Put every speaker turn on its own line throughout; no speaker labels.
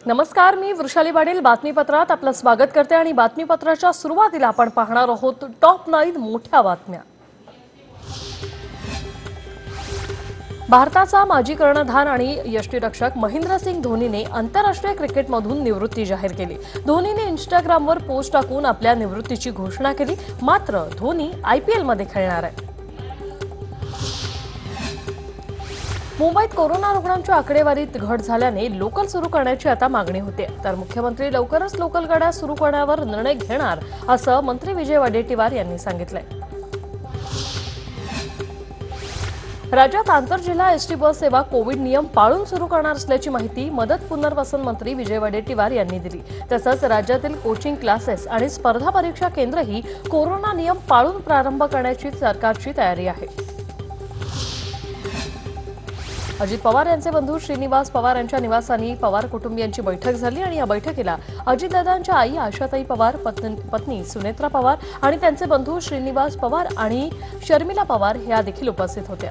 नमस्कार, मी वृषाली पाटील बातमीपत्रात आपलं स्वागत करते आणि बातमीपत्राच्या सुरुवातीला आपण पाहणार आहोत टॉप 9 मोठ्या बातम्या। भारताचा माजी कर्णधार आणि यष्टिरक्षक महेंद्रसिंग धोनीने आंतरराष्ट्रीय क्रिकेटमधून निवृत्ती जाहीर केली। धोनीने इंस्टाग्रामवर पोस्ट टाकून आपल्या निवृत्तीची घोषणा केली। मात्र धोनी आयपीएलमध्ये खेळणार आहे। मुंबईत कोरोना रुग्णांच्या आकडेवारीत घट झाल्याने लोकल सुरू करण्याची आता मागणी होते, तर मुख्यमंत्री लवकरच लोकल गाड्या सुरू करण्यावर निर्णय घेणार असं मंत्री विजय वडेट्टीवार यांनी सांगितलंय। राज्यात आंतरजिल्हा एसटी बस सेवा कोविड नियम पाळून सुरू करणार असल्याची माहिती मदत पुनर्वसन मंत्री विजय वडेट्टीवार यांनी दिली। तसंच राज्यातील कोचिंग क्लासेस आणि स्पर्धा परीक्षा केंद्रही कोरोना नियम पाळून प्रारंभ करण्याची सरकारची तयारी आहे। अजित पवार यांचे बंधू श्रीनिवास पवार यांच्या निवासानी पवार कुटुंबियांची बैठक झाली आणि या बैठकीला अजितदादांच्या आई आशाताई पवार, पत्नी सुनेत्रा पवार आणि त्यांचे बंधू श्रीनिवास पवार आणि शर्मिला पवार या देखील उपस्थित होत्या।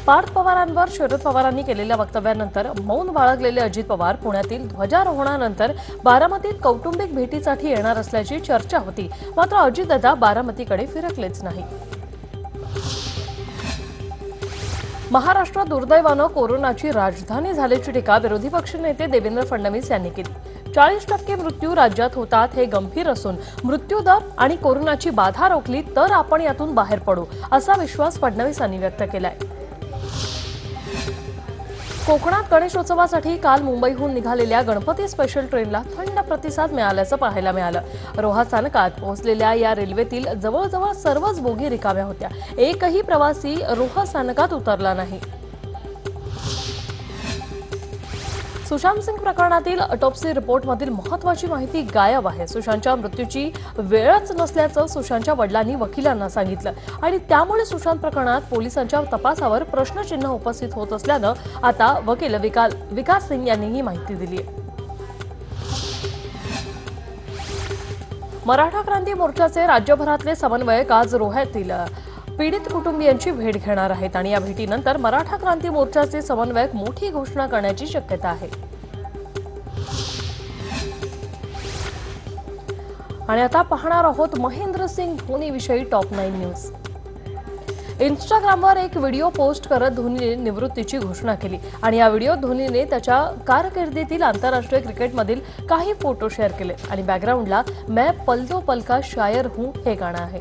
पार्थ पवारांवर शरद पवारांनी केलेल्या वक्तव्यानंतर मौन बाळगलेले अजित पवार पुण्यातील ध्वजारोहणानंतर बारामतीत कौटुंबिक भेटीसाठी येणार असल्याची चर्चा होती। मात्र अजितदादा बारामतीकडे फिरकलेच नाही। महाराष्ट्रात दुर्दैवानं कोरोनाची राजधानी झाल्याची टीका विरोधी पक्षनेते देवेंद्र फडणवीस यांनी केली। 40% मृत्यू राज्यात होतात हे गंभीर असून मृत्यूदर आणि कोरोनाची बाधा रोखली तर आपण यातून बाहेर पडू असा विश्वास फडणवीसांनी व्यक्त केलाय। कोकणात गणेशोत्सवासाठी काल मुंबईहून निघालेल्या गणपती स्पेशल ट्रेनला थंड प्रतिसाद मिळाल्याचं पाहायला मिळालं। रोहा स्थानकात पोहोचलेल्या या रेल्वेतील जवळजवळ सर्वच बोगी रिकाम्या होत्या। एकही प्रवासी रोहा स्थानकात उतरला नाही। सुशांत सिंग प्रकरणातील ऑटोप्सी रिपोर्टमधील महत्त्वाची माहिती गायब आहे। सुशांतच्या मृत्यूची वेळच नसल्याचं सुशांतच्या वडिलांनी वकिलांना सांगितलं आणि त्यामुळे सुशांत प्रकरणात पोलिसांच्या तपासावर प्रश्नचिन्ह उपस्थित होत असल्यानं आता वकील विकास सिंग यांनी ही माहिती दिली आहे। मराठा क्रांती मोर्चाचे राज्यभरातले समन्वयक आज रोह्यातील पीडित कुटुंबियांची भेट घेणार आहेत आणि या भेटीनंतर मराठा क्रांती मोर्चाचे समन्वयक मोठी घोषणा करण्याची शक्यता आहे। आणि आता पाहणार आहोत महेंद्रसिंग धोनी विषयी टॉप 9 न्यूज। इंस्टाग्रामवर एक व्हिडिओ पोस्ट करत धोनीने निवृत्तीची घोषणा केली आणि या व्हिडिओत धोनीने त्याच्या कारकिर्दीतील आंतरराष्ट्रीय क्रिकेटमधील काही फोटो शेअर केले आणि बॅकग्राऊंडला मैं पल दो पल का शायर हूं हे गाणं आहे।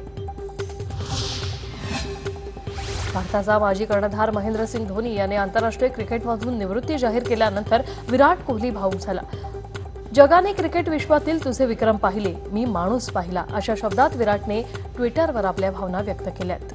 भारताचा माजी कर्णधार महेंद्रसिंग धोनी याने आंतरराष्ट्रीय क्रिकेटमधून निवृत्ती जाहीर केल्यानंतर विराट कोहली भावूक झाला। जगाने क्रिकेट विश्वातील तुझे विक्रम पाहिले, मी माणूस पाहिला अशा शब्दात विराटने ट्विटरवर आपल्या भावना व्यक्त केल्यात।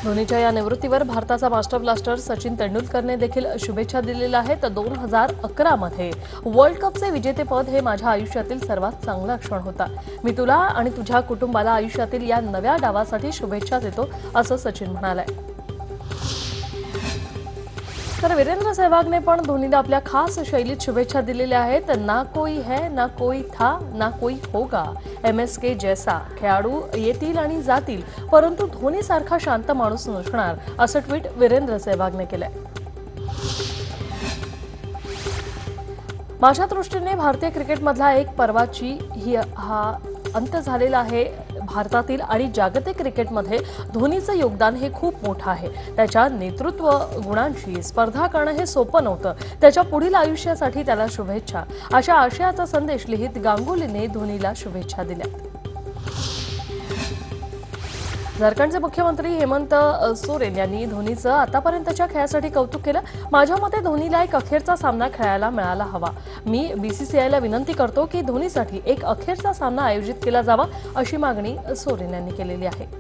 धोनीच्या या निवृत्तीवर भारताचा मास्टर ब्लास्टर सचिन तेंडुलकरने देखील शुभेच्छा दिलेल्या आहेत। 2011 मध्ये वर्ल्ड कपचे विजेतेपद हे माझ्या आयुष्यातील सर्वात चांगला क्षण होता। मी तुला आणि तुझ्या कुटुंबाला आयुष्यातील या नव्या डावासाठी शुभेच्छा देतो असं सचिन म्हणाले। तर वीरेंद्र सहवागने पण धोनीला आपल्या खास शैलीत शुभेच्छा दिलेल्या आहेत। ना कोई है ना कोई था ना कोई होगा, MSK जैसा खेळाडू येतील आणि जातील परंतु धोनीसारखा शांत माणूस नसणार असं ट्विट वीरेंद्र सहवागने केलंय। माझ्या दृष्टीने भारतीय क्रिकेटमधला एक पर्वाची हा अंत झालेला आहे। भारतातील आणि जागतिक क्रिकेटमध्ये धोनीचं योगदान हे खूप मोठं आहे। त्याच्या नेतृत्व गुणांशी स्पर्धा करणं हे सोपं नव्हतं। त्याच्या पुढील आयुष्यासाठी त्याला शुभेच्छा अशा आशयाचा संदेश लिहित गांगुलीने धोनीला शुभेच्छा दिल्या। झारखंडचे मुख्यमंत्री हेमंत सोरेन यांनी धोनीचं आतापर्यंतच्या खेळासाठी कौतुक केलं। माझ्या मते धोनीला एक अखेरचा सामना खेळायला मिळाला हवा। मी BCCIला विनंती करतो की धोनीसाठी एक अखेरचा सामना आयोजित केला जावा अशी मागणी सोरेन यांनी केलेली आहे।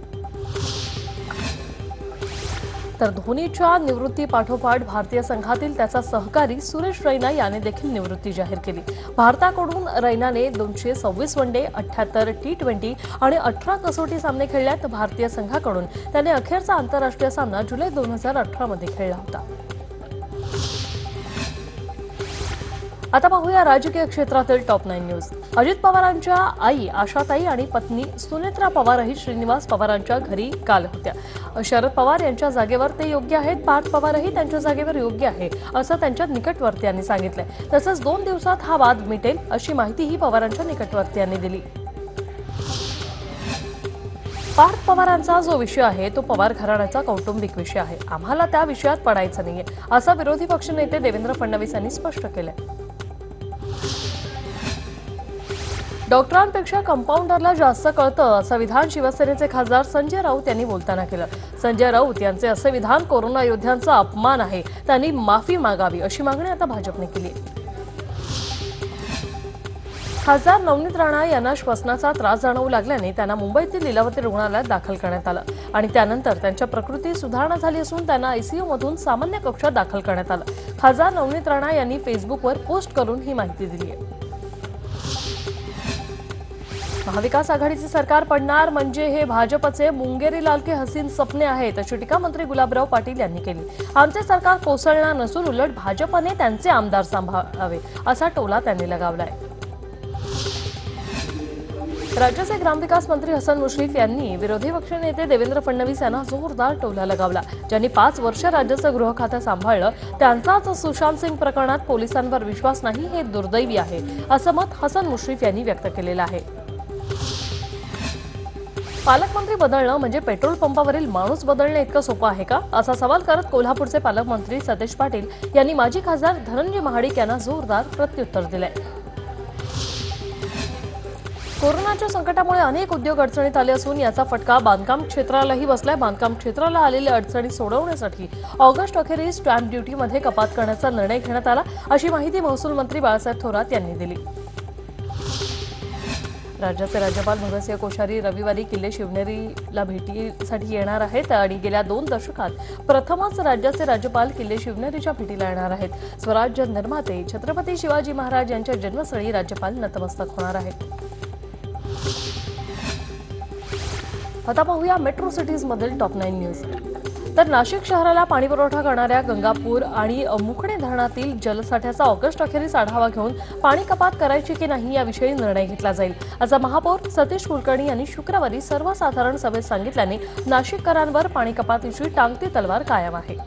तर धोनीच्या निवृत्तीपाठोपाठ भारतीय संघातील त्याचा सहकारी सुरेश रैना याने देखील निवृत्ती जाहीर केली। भारताकडून रैनाने 226 वनडे, 78 T20 आणि 18 कसोटी सामने खेळल्यात। भारतीय संघाकडून त्याने अखेरचा आंतरराष्ट्रीय सामना जुलै 2018 मध्ये खेळला होता। आता पाहूया राजकीय क्षेत्रातील टॉप 9 न्यूज। अजित पवारांच्या आई आशाताई आणि पत्नी सुनेत्रा पवारही श्रीनिवास पवारांच्या घरी काल होत्या। शरद पवार यांच्या जागेवर ते योग्य आहेत, पार्थ पवारही त्यांच्या जागेवर योग्य आहे असं त्यांच्या निकटवर्तीयांनी सांगितलंय. तसंच 2 दिवसात हा वाद मिटेल अशी माहितीही पवारांच्या निकटवर्तीयांनी दिली. पार्थ पवारांचा जो विषय आहे तो पवार घराण्याचा कौटुंबिक विषय आहे. आम्हाला त्या विषयात पडायचं नाहीये असं विरोधी पक्षनेते देवेंद्र फडणवीस यांनी स्पष्ट केलंय. डॉक्टरांपेक्षा कंपाऊंडरला जास्त कळतं असं विधान शिवसेनेचे खासदार संजय राऊत यांनी बोलताना केलं. संजय राऊत यांचे असे विधान कोरोना योद्ध्यांचा अपमान आहे, त्यांनी माफी मागावी अशी मागणी आता भाजपने केली. खासदार नवनीत राणा यांना श्वसनाचा त्रास जाणवू लागल्याने त्यांना मुंबईतील लीलावती रुग्णालयात दाखल करण्यात आलं आणि त्यानंतर त्यांच्या प्रकृतीत सुधारणा झाली असून त्यांना आयसीयू मधून सामान्य कक्षात दाखल करण्यात आलं. खासदार नवनीत राणा यांनी फेसबुकवर पोस्ट करून ही माहिती दिली आहे. महाविकास आघाडीचे सरकार पडणार म्हणजे हे भाजपचे मुंगेरी लाल के हसीन सपने आहेत अशी टीका मंत्री गुलाबराव पाटील यांनी केली. आमचे सरकार कोसळणार नसून उलट भाजपने त्यांचे आमदार सांभाळावे असा टोला त्यांनी लगावलाय. राज्याचे ग्रामविकास मंत्री हसन मुश्रीफ यांनी विरोधी पक्षनेते देवेंद्र फडणवीस यांना जोरदार टोला लगावला. ज्यांनी 5 वर्ष राज्याचं गृह खातं सांभाळलं त्यांचाच सुशांत सिंग प्रकरणात पोलिसांवर विश्वास नाही हे दुर्दैवी आहे असं मत हसन मुश्रीफ यांनी व्यक्त केलेलं आहे. पालकमंत्री बदलणं म्हणजे पेट्रोल पंपावरील माणूस बदलणे इतकं सोपं आहे का असा सवाल करत कोल्हापूरचे पालकमंत्री सतेज पाटील यांनी माजी खासदार धनंजय महाडिक यांना जोरदार प्रत्युत्तर दिलंय. कोरोनाच्या संकटामुळे अनेक उद्योग अडचणीत आले असून याचा फटका बांधकाम क्षेत्रालाही बसलाय. बांधकाम क्षेत्राला आलेल्या अडचणी सोडवण्यासाठी ऑगस्ट अखेरीस स्टॅम्प ड्युटीमध्ये कपात करण्याचा निर्णय घेण्यात आला अशी माहिती महसूल मंत्री बाळासाहेब थोरात यांनी दिली. राज्याचे राज्यपाल भगतसिंह कोश्यारी रविवारी किल्ले शिवनेरीला भेटीसाठी येणार आहेत आणि गेल्या 2 दशकात प्रथमच राज्याचे राज्यपाल किल्ले शिवनेरीच्या भेटीला येणार आहेत. स्वराज्य निर्माते छत्रपती शिवाजी महाराज यांच्या जन्मस्थळी राज्यपाल नतमस्तक होणार आहेत. आता पाहूया मेट्रो सिटीज मधील टॉप 9 न्यूज. तर नाशिक शहराला पाणीपुरवठा करणाऱ्या गंगापूर आणि मुकणे धरणातील जलसाठ्याचा ऑगस्ट अखेरीस आढावा घेऊन पाणी कपात करायची की नाही याविषयी निर्णय घेतला जाईल असं महापौर सतीश कुलकर्णी यांनी शुक्रवारी सर्वसाधारण सभेत सांगितल्याने नाशिककरांवर पाणी कपातीची टांगती तलवार कायम आहे.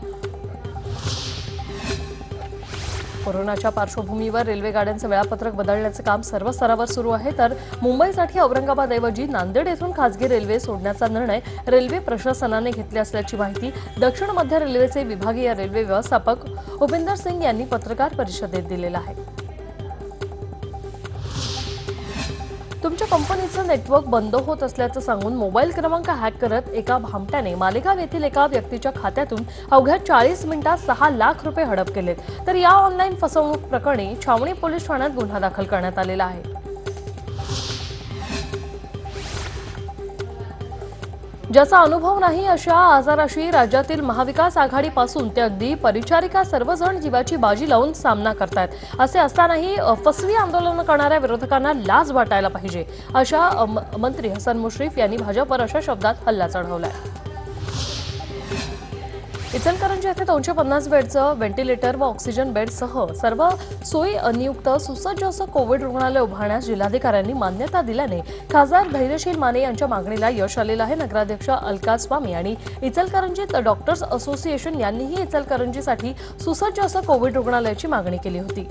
कोरोनाच्या पार्श्वभूमीवर रेल्वे गाड्यांचं वेळापत्रक बदलण्याचे काम सर्व स्तरावर सुरू आहे. तर मुंबईसाठी औरंगाबादऐवजी नांदेड येथून खासगी रेल्वे सोडण्याचा निर्णय रेल्वे प्रशासनाने घेतला असल्याची माहिती दक्षिण मध्य रेल्वेचे विभागीय रेल्वे व्यवस्थापक उपिंदर सिंग यांनी पत्रकार परिषदेत दिलेला आहे. तुमच्या कंपनीचं नेटवर्क बंद होत असल्याचं सांगून मोबाईल क्रमांक हॅक करत एका भामट्याने मालेगाव येथील एका व्यक्तीच्या खात्यातून अवघ्या 40 मिनिटात 6 लाख रुपये हडप केलेत. तर या ऑनलाईन फसवणूक प्रकरणी छावणी पोलीस ठाण्यात गुन्हा दाखल करण्यात आलेला आहे. ज्याचा अनुभव नाही अशा आजाराशी राज्यातील महाविकास आघाडीपासून ते अगदी परिचारिका सर्वजण जीवाची बाजी लावून सामना करतायत. असे असतानाही फसवी आंदोलन करणाऱ्या विरोधकांना लाज वाटायला पाहिजे अशा मंत्री हसन मुश्रीफ यांनी भाजपवर अशा शब्दात हल्ला चढवलाय. इचलकरंजी येथे 250 बेडचं व्हेंटिलेटर व ऑक्सिजन बेडसह सर्व सोयी नियुक्त सुसज्ज असं कोविड रुग्णालय उभारण्यास जिल्हाधिकाऱ्यांनी मान्यता दिल्याने खासदार धैर्यशील माने यांच्या मागणीला यश आलेलं आहे. नगराध्यक्ष अलका स्वामी आणि इचलकरंजीत डॉक्टर्स असोसिएशन यांनीही इचलकरंजीसाठी सुसज्ज असं कोविड रुग्णालयाची मागणी केली होती.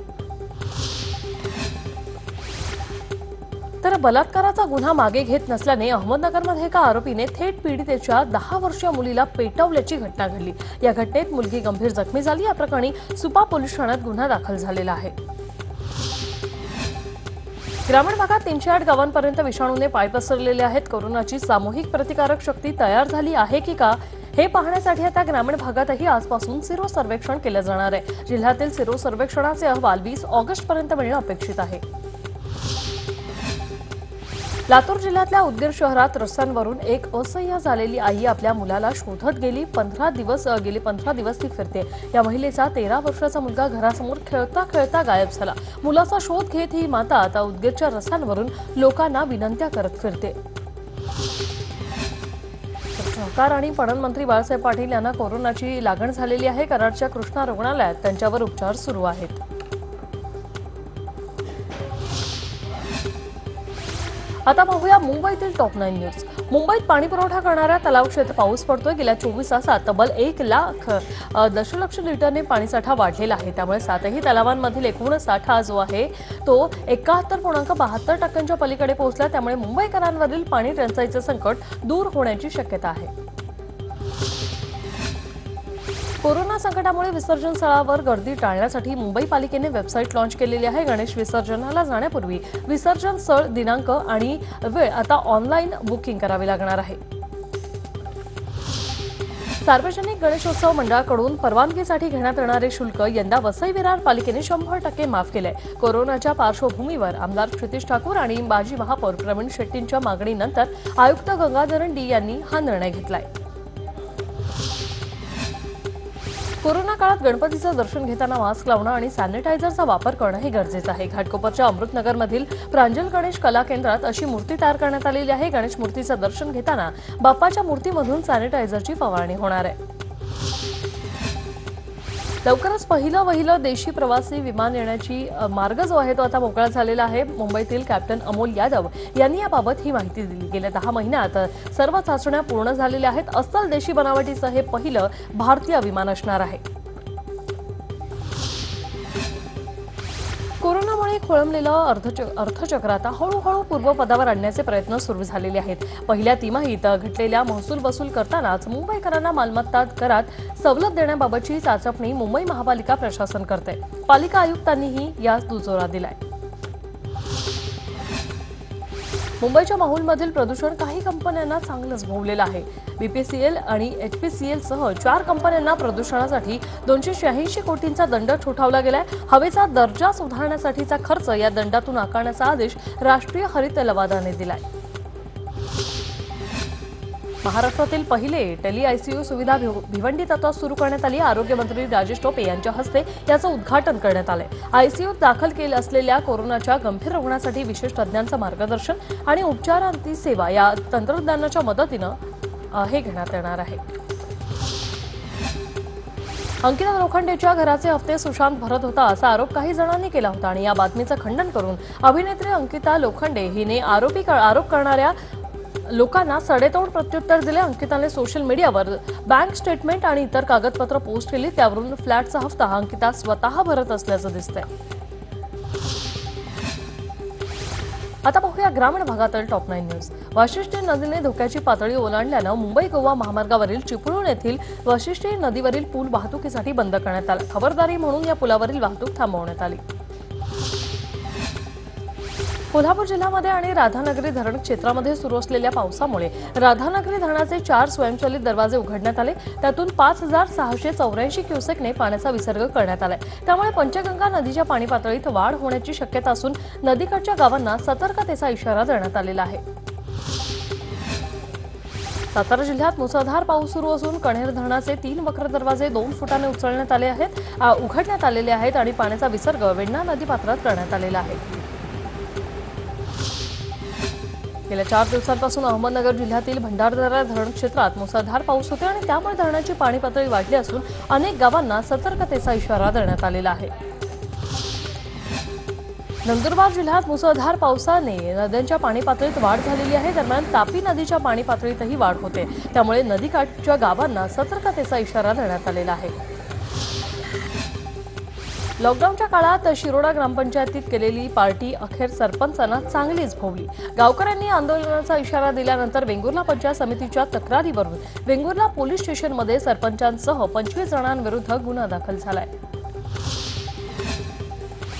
तर बलात्काराचा गुन्हा मागे घेत नसल्याने अहमदनगरमध्ये एका आरोपीने थेट पीडितेच्या 10 वर्षीय मुलीला पेटवल्याची घटना घडली. या घटनेत मुलगी गंभीर जखमी झाली. या प्रकरणी सुपा पोलीस ठाण्यात गुन्हा दाखल झालेला आहे. ग्रामीण भागात 308 गावांपर्यंत विषाणूने पाय पसरलेले आहेत. कोरोनाची सामूहिक प्रतिकारक शक्ती तयार झाली आहे की का हे पाहण्यासाठी आता ग्रामीण भागातही आजपासून सिरो सर्वेक्षण केलं जाणार आहे. जिल्ह्यातील सिरो सर्वेक्षणाचे अहवाल 20 ऑगस्टपर्यंत मिळणं अपेक्षित आहे. लातूर जिल्ह्यातल्या उदगीर शहरात रस्त्यांवरून एक असह्य झालेली आई आपल्या मुलाला शोधत गेली 15 दिवस ती फिरते. या महिलेचा 13 वर्षाचा मुलगा घरासमोर खेळता खेळता गायब झाला. मुलाचा शोध घेत ही माता आता उदगीरच्या रस्त्यांवरून लोकांना विनंत्या करत फिरते. सहकार आणि पणन मंत्री बाळासाहेब पाटील यांना कोरोनाची लागण झालेली आहे. कराडच्या कृष्णा रुग्णालयात त्यांच्यावर उपचार सुरू आहेत. आता पाहूया मुंबईतील टॉप 9 न्यूज। मुंबईत पाणी पुरवठा करणाऱ्या तलाव क्षेत्र पाऊस पडतोय। गेल्या 24 तासात तब्बल 1,00,000 लिटरने पाणीसाठा वाढलेला आहे। त्यामुळे सातही तलावांमधील एकूण साठा जो आहे तो 71.72% पलीकडे पोहोचला। त्यामुळे मुंबईकरांवरील पाणी टंचाईचे संकट दूर होण्याची शक्यता आहे। कोरोना संकटामुळे विसर्जन स्थळावर गर्दी टाळण्यासाठी मुंबई पालिकेने वेबसाईट लॉन्च केलेली आहे। गणेश विसर्जनाला जाण्यापूर्वी विसर्जन स्थळ, दिनांक आणि वेळ आता ऑनलाईन बुकिंग करावी लागणार आहे। सार्वजनिक गणेशोत्सव मंडळाकडून परवानगीसाठी घेण्यात येणारे शुल्क यंदा वसई विरार पालिकेने 100% माफ केले। कोरोनाच्या पार्श्वभूमीवर आमदार क्षितिज ठाकूर आणि माजी महापौर प्रवीण शेट्टींच्या मागणीनंतर आयुक्त गंगाधरण डी यांनी हा निर्णय घेतलाय। कोरोना काळात गणपतीचं दर्शन घेताना मास्क लावणं आणि सॅनिटायझरचा वापर करणं हे गरजेचं आहे। घाटकोपरच्या अमृतनगरमधील प्रांजल गणेश कला केंद्रात अशी मूर्ती तयार करण्यात आलेली आहे। गणेश मूर्तीचं दर्शन घेताना बाप्पाच्या मूर्तीमधून सॅनिटायझरची फवारणी होणार आहे। लवकरच पहिलं देशी प्रवासी विमान येण्याची मार्ग जो आहे तो आता मोकळा झालेला आहे। मुंबईतील कॅप्टन अमोल यादव यांनी याबाबत ही माहिती दिली। गेल्या 10 महिन्यात सर्व चाचण्या पूर्ण झालेल्या आहेत। अस्सल देशी बनावटीचं हे पहिलं भारतीय विमान असणार आहे। कोरोनामुळे खोळंबलेलं अर्थचक्र आता हळूहळू पूर्वपदावर आणण्याचे प्रयत्न सुरू झालेले आहेत। पहिल्या तिमाहीत घटलेल्या महसूल वसूल करतानाच मुंबईकरांना मालमत्ता करात सवलत देण्याबाबतची चाचपणी मुंबई महापालिका प्रशासन करते। पालिका आयुक्तांनीही यास दुजोरा दिलाय। मुंबईच्या माहूलमधील प्रदूषण काही कंपन्यांना चांगलंच भोवलेलं आहे। बीपीसीएल आणि एचपीसीएल सह 4 कंपन्यांना प्रदूषणासाठी 286 कोटींचा दंड ठोठावला गेलाय। हवेचा दर्जा सुधारण्यासाठीचा खर्च या दंडातून आकारण्याचा आदेश राष्ट्रीय हरित लवादाने दिलाय। महाराष्ट्रातील पहिले टेली-आयसीयू सुविधा भिवंडी तत्वात सुरू करण्यात आली। आरोग्यमंत्री राजेश टोपे यांच्या हस्ते याचं उद्घाटन करण्यात आलंय। आयसीयूत दाखल असलेल्या कोरोनाच्या गंभीर रुग्णांसाठी विशेष तज्ज्ञांचं मार्गदर्शन आणि उपचारांती सेवा या तंत्रज्ञानाच्या मदतीनं हे घेण्यात येणार आहे। अंकिता लोखंडेच्या घराचे हप्ते सुशांत भरत होता असा आरोप काही जणांनी केला होता आणि या बातमीचं खंडन करून अभिनेत्री अंकिता लोखंडे हिने आरोप करणाऱ्या लोकांना सडेतोड प्रत्युत्तर दिले। अंकिताने सोशल मीडियावर बँक स्टेटमेंट आणि इतर कागदपत्र पोस्ट केली। त्यावरून फ्लॅटचा हप्ता अंकिता स्वतः भरत असल्याचं दिसतंय। आता पाहूया ग्रामीण भागातील टॉप 9 न्यूज। वाशिष्ठी नदीने धोक्याची पातळी ओलांडल्यानं मुंबई गोवा महामार्गावरील चिपळूण येथील वाशिष्ठी नदीवरील पूल वाहतुकीसाठी बंद करण्यात आला। खबरदारी म्हणून या पुलावरील वाहतूक थांबवण्यात आली। कोल्हापूर जिल्ह्यामध्ये आणि राधानगरी धरण क्षेत्रामध्ये सुरू असलेल्या पावसामुळे राधानगरी धरणाचे 4 स्वयंचलित दरवाजे उघडण्यात आले। त्यातून 5,684 क्युसेकने पाण्याचा विसर्ग करण्यात आलाय। त्यामुळे पंचगंगा नदीच्या पाणी पातळीत वाढ होण्याची शक्यता असून नदीकाठच्या गावांना सतर्कतेचा इशारा देण्यात आलेला आहे। सातारा जिल्ह्यात मुसळधार पाऊस सुरू असून कण्हेर धरणाचे 3 वक्र दरवाजे 2 फुटाने उघडण्यात आलेले आहेत आणि पाण्याचा विसर्ग वेण्णा नदीपात्रात करण्यात आलेला आहे। गेल्या 4 दिवसांपासून अहमदनगर जिल्ह्यातील भंडारदरा धरण क्षेत्रात मुसळधार पाऊस होते आणि त्यामुळे धरणाची पाणी पातळी वाढली असून अनेक गावांना सतर्कतेचा इशारा देण्यात आलेला आहे। नंदुरबार जिल्ह्यात मुसळधार पावसाने नद्यांच्या पाणी पातळीत वाढ झालेली आहे। दरम्यान तापी नदीच्या पाणी पातळीतही वाढ होते। त्यामुळे नदीकाठच्या गावांना सतर्कतेचा इशारा देण्यात आलेला आहे। लॉकडाऊनच्या काळात शिरोडा ग्रामपंचायतीत केलेली पार्टी अखेर सरपंचांना चांगलीच भोवली। गावकऱ्यांनी आंदोलनाचा इशारा दिल्यानंतर वेंगुर्ला पंचायत समितीच्या तक्रारीवरून वेंगुर्ला पोलीस स्टेशनमध्ये सरपंचांसह 25 जणांविरुद्ध गुन्हा दाखल झालाय।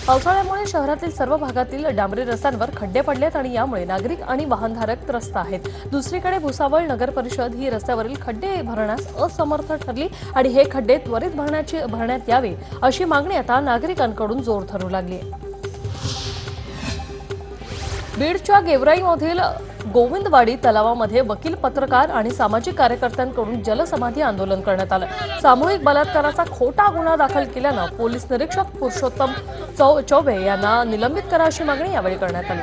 पावसाळ्यामुळे शहरातील सर्व भागातील डांबरी रस्त्यांवर खड्डे पडलेत आणि यामुळे नागरिक आणि वाहनधारक त्रस्त आहेत। दुसरीकडे भुसावळ नगर परिषद ही रस्त्यावरील खड्डे भरण्यास असमर्थ ठरली आणि हे खड्डे त्वरित भरण्यात यावे अशी मागणी आता नागरिकांकडून जोर धरू लागली आहे। बीडच्या गेवराईमधील गोविंदवाडी तलावामध्ये वकील, पत्रकार आणि सामाजिक कार्यकर्त्यांकडून जलसमाधी आंदोलन करण्यात आलं। सामूहिक बलात्काराचा खोटा गुन्हा दाखल केल्यानं पोलीस निरीक्षक पुरुषोत्तम चौबे यांना निलंबित करा अशी मागणी यावेळी करण्यात आली।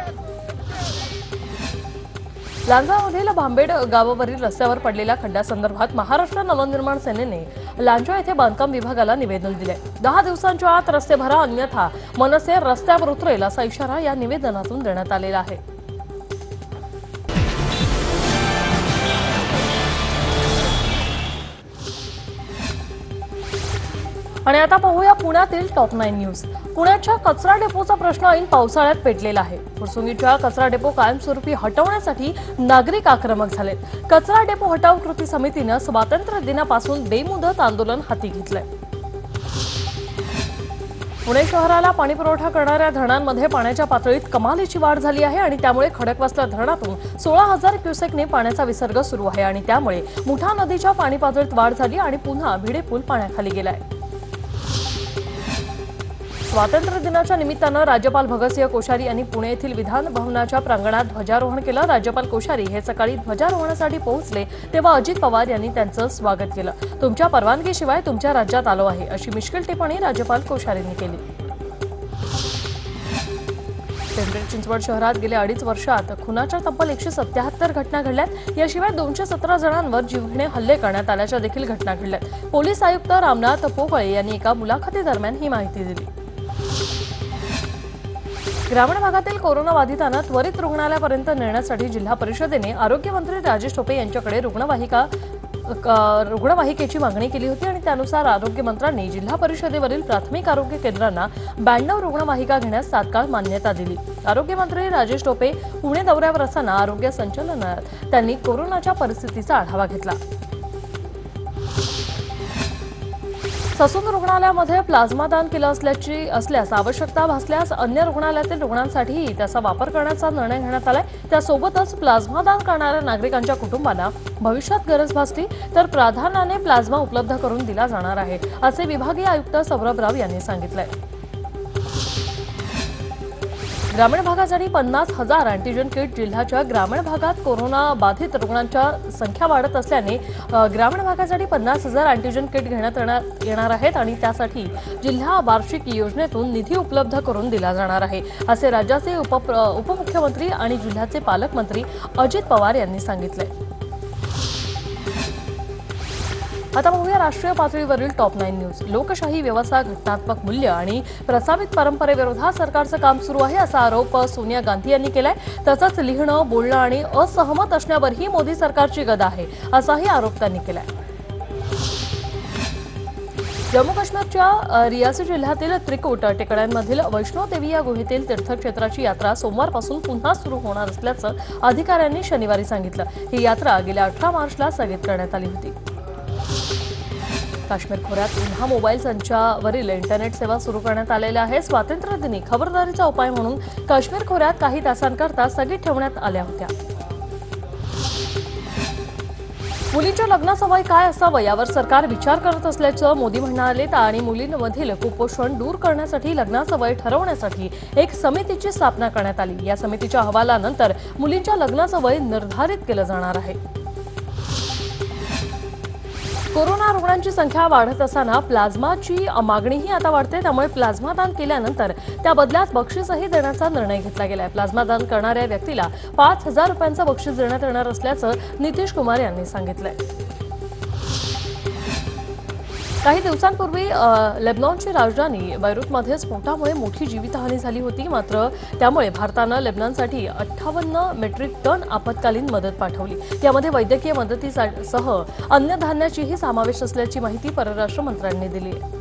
लांजामधील भांबेड गावावरील रस्त्यावर पडलेल्या खड्ड्यासंदर्भात महाराष्ट्र नवनिर्माण सेनेने लांजा येथे बांधकाम विभागाला निवेदन दिले। 10 दिवसांच्या आत रस्ते भरा, अन्यथा मनसे रस्त्यावर उतरेल असा इशारा या निवेदनातून देण्यात आलेला आहे। आणि आता पाहूया पुण्यातील टॉप 9 न्यूज। पुण्याच्या कचरा डेपोचा प्रश्न ऐन पावसाळ्यात पेटलेला आहे। फुरसुंगीच्या कचरा डेपो कायमस्वरूपी हटवण्यासाठी नागरिक आक्रमक झालेत। कचरा डेपो हटाव कृती समितीने स्वातंत्र्य दिनापासून बेमुदत आंदोलन हाती घेतलंय। पुणे शहराला पाणी पुरवठा करणाऱ्या धरणांमध्ये पाण्याच्या पातळीत कमालीची वाढ झाली आहे आणि त्यामुळे खडकवासला धरणातून 16,000 क्युसेकने पाण्याचा विसर्ग सुरू आहे आणि त्यामुळे मुठा नदीच्या पाणी पातळीत वाढ झाली आणि पुन्हा भिडे पूल पाण्याखाली गेलाय। स्वातंत्र्य दिनाच्या निमित्तानं राज्यपाल भगतसिंह कोश्यारी यांनी पुणे येथील विधान भवनाच्या प्रांगणात ध्वजारोहण केलं। राज्यपाल कोश्यारी हे सकाळी ध्वजारोहणासाठी पोहोचले तेव्हा अजित पवार यांनी त्यांचं स्वागत केलं। तुमच्या परवानगीशिवाय तुमच्या राज्यात आलो आहे अशी मिश्किल टिप्पणी राज्यपाल कोश्यारींनी केली। पिंपरी चिंचवड शहरात गेल्या 2.5 वर्षात खुनाच्या तब्बल 177 घटना घडल्यात। याशिवाय 217 जणांवर जीवघेणे हल्ले करण्यात आल्याच्या देखील घटना घडल्यात। पोलीस आयुक्त रामनाथ पोकळे यांनी एका मुलाखतीदरम्यान ही माहिती दिली। ग्रामीण भागातील कोरोना बाधितांना त्वरित रुग्णालयापर्यंत नेण्यासाठी जिल्हा परिषदेने आरोग्यमंत्री राजेश टोपे यांच्याकडे रुग्णवाहिकेची मागणी केली होती आणि त्यानुसार आरोग्यमंत्र्यांनी जिल्हा परिषदेवरील प्राथमिक आरोग्य केंद्रांना 92 रुग्णवाहिका घेण्यास तात्काळ मान्यता दिली। आरोग्यमंत्री राजेश टोपे पुणे दौऱ्यावर असताना आरोग्य संचालनालयात त्यांनी कोरोनाच्या परिस्थितीचा आढावा घेतला। ससून रुग्णालयामध्ये प्लाझ्मा दान केलं असल्यास आवश्यकता भासल्यास अन्य रुग्णालयातील रुग्णांसाठीही त्याचा वापर करण्याचा निर्णय घेण्यात आलाय। त्यासोबतच प्लाझ्मा दान करणाऱ्या नागरिकांच्या कुटुंबांना भविष्यात गरज भासली तर प्राधान्याने प्लाझ्मा उपलब्ध करून दिला जाणार आहे असे विभागीय आयुक्त सौरभ राव यांनी सांगितलंय। ग्रामीण भागासाठी 50,000 अँटीजन किट। जिल्ह्याच्या ग्रामीण भागात कोरोना बाधित रुग्णांच्या संख्या वाढत असल्याने ग्रामीण भागासाठी 50,000 अँटीजन किट घेण्यात येणार आहेत आणि त्यासाठी जिल्हा वार्षिक योजनेतून निधी उपलब्ध करून दिला जाणार आहे असे राज्याचे उपमुख्यमंत्री आणि जिल्ह्याचे पालकमंत्री अजित पवार यांनी सांगितले। आता पाहूया राष्ट्रीय पातळीवरील टॉप 9 न्यूज। लोकशाही व्यवस्था घटनात्मक मूल्य आणि प्रस्थापित परंपरेविरोधात सरकारचं काम सुरू आहे असा आरोप सोनिया गांधी यांनी केलाय। तसंच लिहिणं, बोलणं आणि असहमत असण्यावरही मोदी सरकारची गदा आहे असाही आरोप त्यांनी केलाय। जम्मू काश्मीरच्या रियासी जिल्ह्यातील त्रिकुट टेकड्यांमधील वैष्णो देवी या गुहेतील तीर्थक्षेत्राची यात्रा सोमवारपासून पुन्हा सुरू होणार असल्याचं अधिकाऱ्यांनी शनिवारी सांगितलं। ही यात्रा गेल्या 18 मार्चला स्थगित करण्यात आली होती। काश्मीर खोऱ्यात पुन्हा मोबाईल संचावरील इंटरनेट सेवा सुरू करण्यात आलेल्या आहे। स्वातंत्र्य दिनी खबरदारीचा उपाय म्हणून काश्मीर खोऱ्यात काही तासांकरता स्थगित ठेवण्यात आल्या होत्या। मुलींच्या लग्नासवयी काय असावं यावर सरकार विचार करत असल्याचं मोदी म्हणाले आणि मुलींमधील कुपोषण दूर करण्यासाठी लग्नासवयी ठरवण्यासाठी एक समितीची स्थापना करण्यात आली। या समितीच्या अहवालानंतर मुलींच्या लग्नासवयी निर्धारित केलं जाणार आहे। कोरोना रुग्णांची संख्या वाढत असताना प्लाझ्माची मागणीही आता वाढते। त्यामुळे प्लाझ्मा दान केल्यानंतर त्या बदल्यात बक्षीसही देण्याचा निर्णय घेतला गेलाय। प्लाझ्मा दान करणाऱ्या व्यक्तीला 5,000 रुपयांचं बक्षीस देण्यात येणार असल्याचं नितीश कुमार यांनी सांगितलंय। काही दिवसांपूर्वी लेबनॉनची राजधानी बैरूतमध्ये स्फोटामुळे मोठी जीवितहानी झाली होती। मात्र त्यामुळे भारतानं लेबनॉनसाठी 58 मेट्रिक टन आपत्कालीन मदत पाठवली। यामध्ये वैद्यकीय मदतीसह अन्न धान्याचीही समावेश असल्याची माहिती परराष्ट्र मंत्र्यांनी दिली आहे।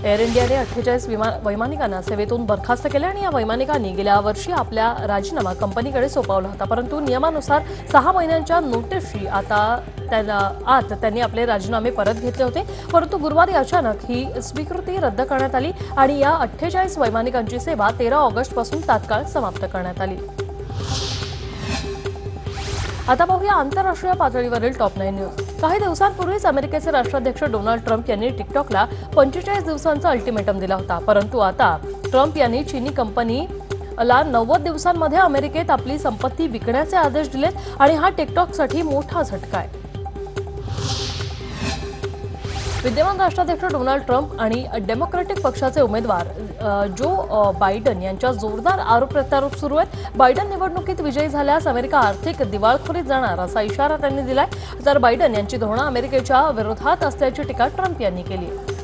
एअर इंडियाने 48 वैमानिकांना सेवेतून बरखास्त केले आणि या वैमानिकांनी गेल्या वर्षी आपला राजीनामा कंपनीकडे सोपवला होता। परंतु नियमानुसार 6 महिन्यांच्या नोटीसची त्यांनी आपले राजीनामे परत घेतले होते। परंतु गुरुवारी अचानक ही स्वीकृती रद्द करण्यात आली आणि या 48 वैमानिकांची सेवा 13 ऑगस्टपासून तात्काळ समाप्त करण्यात आली। आता पाहूया आंतरराष्ट्रीय पातळीवरील टॉप 9 न्यूज। काही दिवसांपूर्वीच अमेरिकेचे राष्ट्राध्यक्ष डोनाल्ड ट्रम्प यांनी टिकटॉकला 45 दिवसांचा अल्टिमेटम दिला होता। परंतु आता ट्रम्प यांनी चीनी कंपनीला 90 दिवसांमध्ये अमेरिकेत आपली संपत्ती विकण्याचे आदेश दिलेत आणि हा टिकटॉकसाठी मोठा झटका आहे। विद्यमान राष्ट्राध्यक्ष डोनाल्ड ट्रम्प आणि डेमोक्रॅटिक पक्षाचे उमेदवार जो बायडन यांच्या जोरदार आरोप प्रत्यारोप सुरू आहेत। बायडन निवडणुकीत विजयी झाल्यास अमेरिका आर्थिक दिवाळखोरीत जाणार असा इशारा त्यांनी दिलाय। तर बायडन यांची धोरणं अमेरिकेच्या विरोधात असल्याची टीका ट्रम्प यांनी केली आहे।